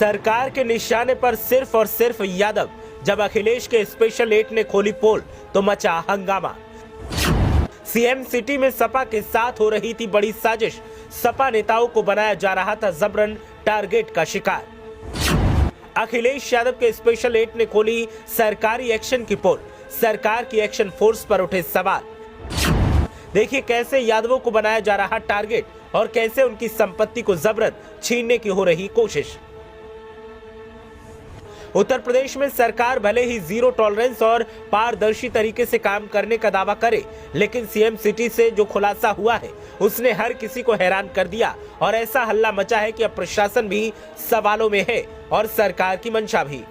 सरकार के निशाने पर सिर्फ और सिर्फ यादव। जब अखिलेश के स्पेशल 8 ने खोली पोल तो मचा हंगामा। सीएम सिटी में सपा के साथ हो रही थी बड़ी साजिश। सपा नेताओं को बनाया जा रहा था जबरन टारगेट का शिकार। अखिलेश यादव के स्पेशल 8 ने खोली सरकारी एक्शन की पोल। सरकार की एक्शन फोर्स पर उठे सवाल। देखिए कैसे यादवों को बनाया जा रहा टारगेट और कैसे उनकी संपत्ति को जबरन छीनने की हो रही कोशिश। उत्तर प्रदेश में सरकार भले ही जीरो टॉलरेंस और पारदर्शी तरीके से काम करने का दावा करे, लेकिन सीएम सिटी से जो खुलासा हुआ है उसने हर किसी को हैरान कर दिया और ऐसा हल्ला मचा है कि अब प्रशासन भी सवालों में है और सरकार की मंशा भी।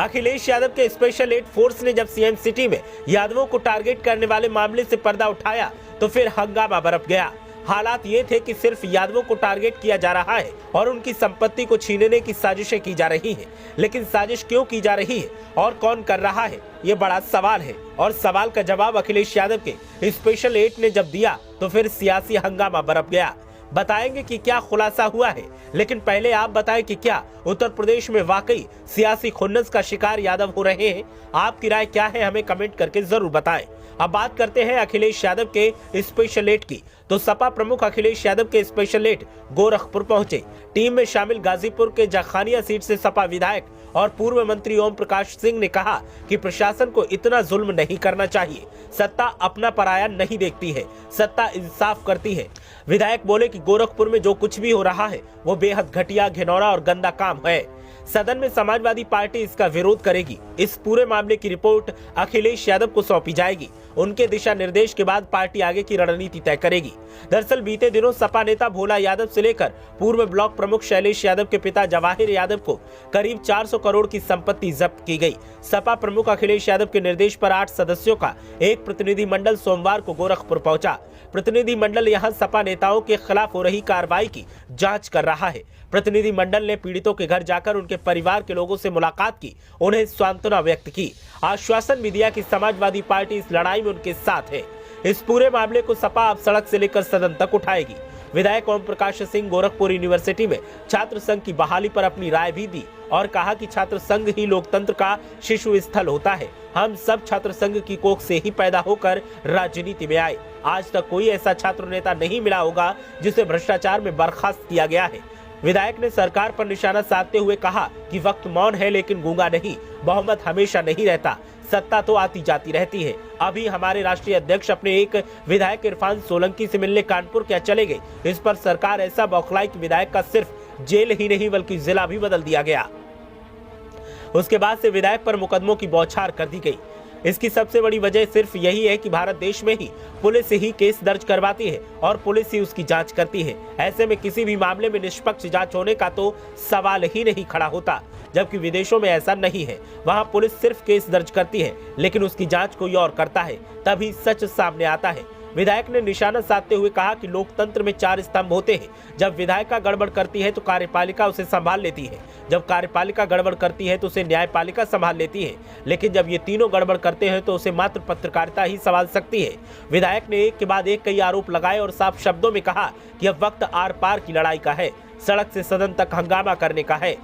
अखिलेश यादव के स्पेशल 8 फोर्स ने जब सीएम सिटी में यादवों को टारगेट करने वाले मामले से पर्दा उठाया तो फिर हंगामा बरप गया। हालात ये थे कि सिर्फ यादवों को टारगेट किया जा रहा है और उनकी संपत्ति को छीनने की साजिशें की जा रही हैं। लेकिन साजिश क्यों की जा रही है और कौन कर रहा है, ये बड़ा सवाल है। और सवाल का जवाब अखिलेश यादव के स्पेशल 8 ने जब दिया तो फिर सियासी हंगामा बरप गया। बताएंगे कि क्या खुलासा हुआ है, लेकिन पहले आप बताएं कि क्या उत्तर प्रदेश में वाकई सियासी खुन्नस का शिकार यादव हो रहे हैं। आपकी राय क्या है, हमें कमेंट करके जरूर बताएं। अब बात करते हैं अखिलेश यादव के स्पेशल 8 की। तो सपा प्रमुख अखिलेश यादव के स्पेशल 8 गोरखपुर पहुंचे। टीम में शामिल गाजीपुर के जखानिया सीट से सपा विधायक और पूर्व मंत्री ओम प्रकाश सिंह ने कहा कि प्रशासन को इतना जुल्म नहीं करना चाहिए। सत्ता अपना पराया नहीं देखती है, सत्ता इंसाफ करती है। विधायक बोले कि गोरखपुर में जो कुछ भी हो रहा है वो बेहद घटिया, घिनौना और गंदा काम है। सदन में समाजवादी पार्टी इसका विरोध करेगी। इस पूरे मामले की रिपोर्ट अखिलेश यादव को सौंपी जाएगी। उनके दिशा निर्देश के बाद पार्टी आगे की रणनीति तय करेगी। दरअसल बीते दिनों सपा नेता भोला यादव से लेकर पूर्व ब्लॉक प्रमुख शैलेश यादव के पिता जवाहिर यादव को करीब 400 करोड़ की संपत्ति जब्त की गई। सपा प्रमुख अखिलेश यादव के निर्देश पर 8 सदस्यों का एक प्रतिनिधिमंडल सोमवार को गोरखपुर पहुंचा। प्रतिनिधिमंडल यहां सपा नेताओं के खिलाफ हो रही कार्रवाई की जांच कर रहा है। प्रतिनिधिमंडल ने पीड़ितों के घर जाकर उनके परिवार के लोगों से मुलाकात की, उन्हें सांत्वना व्यक्त की, आश्वासन भी दिया कि समाजवादी पार्टी इस लड़ाई में उनके साथ है। इस पूरे मामले को सपा अब सड़क से लेकर सदन तक उठाएगी। विधायक ओम प्रकाश सिंह गोरखपुर यूनिवर्सिटी में छात्र संघ की बहाली पर अपनी राय भी दी और कहा कि छात्र संघ ही लोकतंत्र का शिशु स्थल होता है। हम सब छात्र संघ की कोख से ही पैदा होकर राजनीति में आए। आज तक कोई ऐसा छात्र नेता नहीं मिला होगा जिसे भ्रष्टाचार में बर्खास्त किया गया है। विधायक ने सरकार पर निशाना साधते हुए कहा कि वक्त मौन है लेकिन गूंगा नहीं। बहुमत हमेशा नहीं रहता, सत्ता तो आती जाती रहती है। अभी हमारे राष्ट्रीय अध्यक्ष अपने एक विधायक इरफान सोलंकी से मिलने कानपुर क्या चले गए। इस पर सरकार ऐसा बौखलाई कि विधायक का सिर्फ जेल ही नहीं बल्कि जिला भी बदल दिया गया। उसके बाद से विधायक पर मुकदमों की बौछार कर दी गई। इसकी सबसे बड़ी वजह सिर्फ यही है कि भारत देश में ही पुलिस ही केस दर्ज करवाती है और पुलिस ही उसकी जांच करती है। ऐसे में किसी भी मामले में निष्पक्ष जांच होने का तो सवाल ही नहीं खड़ा होता, जबकि विदेशों में ऐसा नहीं है। वहां पुलिस सिर्फ केस दर्ज करती है लेकिन उसकी जांच कोई और करता है, तभी सच सामने आता है। विधायक ने निशाना साधते हुए कहा कि लोकतंत्र में 4 स्तंभ होते हैं। जब विधायिका गड़बड़ करती है तो कार्यपालिका उसे संभाल लेती है, जब कार्यपालिका गड़बड़ करती है तो उसे न्यायपालिका संभाल लेती है, लेकिन जब ये तीनों गड़बड़ करते हैं तो उसे मात्र पत्रकारिता ही संभाल सकती है। विधायक ने एक के बाद एक कई आरोप लगाए और साफ शब्दों में कहा कि अब वक्त आर पार की लड़ाई का है, सड़क से सदन तक हंगामा करने का है।